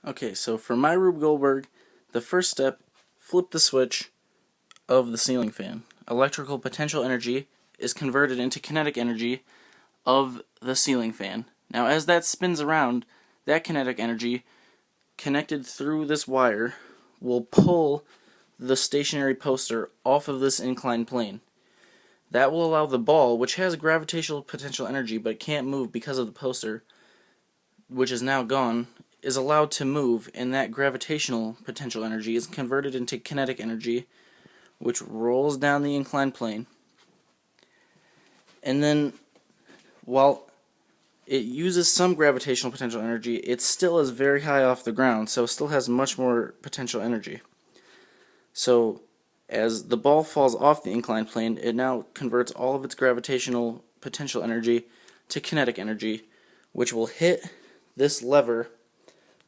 Okay, so for my Rube Goldberg, the first step, flip the switch of the ceiling fan. Electrical potential energy is converted into kinetic energy of the ceiling fan. Now as that spins around, that kinetic energy connected through this wire will pull the stationary poster off of this inclined plane. That will allow the ball, which has gravitational potential energy but can't move because of the poster, which is now gone, is allowed to move, and that gravitational potential energy is converted into kinetic energy, which rolls down the inclined plane. And then, while it uses some gravitational potential energy, it still is very high off the ground, so it still has much more potential energy. So, as the ball falls off the inclined plane, it now converts all of its gravitational potential energy to kinetic energy, which will hit this lever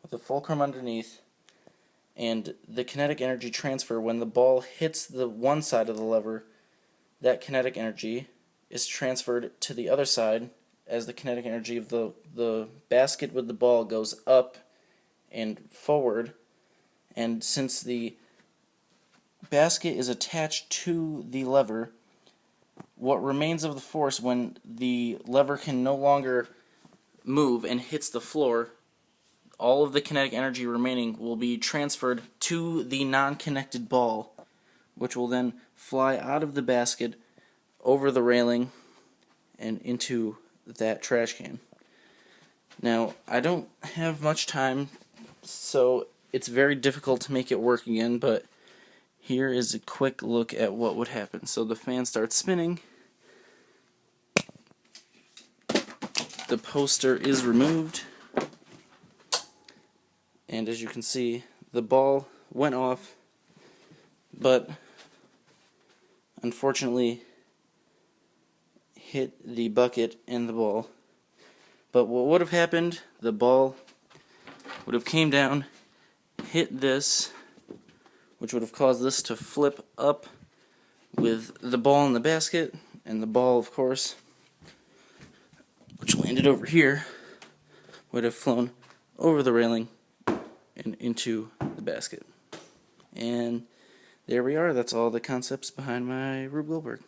with the fulcrum underneath, and the kinetic energy transfer, when the ball hits the one side of the lever, that kinetic energy is transferred to the other side as the kinetic energy of the basket with the ball goes up and forward. And since the basket is attached to the lever, what remains of the force when the lever can no longer move and hits the floor, all of the kinetic energy remaining will be transferred to the non-connected ball, which will then fly out of the basket, over the railing, and into that trash can. Now, I don't have much time, so it's very difficult to make it work again, but here is a quick look at what would happen. So the fan starts spinning, the poster is removed, and as you can see, the ball went off, but unfortunately hit the bucket and the ball. But what would have happened, the ball would have came down, hit this, which would have caused this to flip up with the ball in the basket, and the ball, of course, which landed over here, would have flown over the railing and into the basket. And there we are. That's all the concepts behind my Rube Goldberg.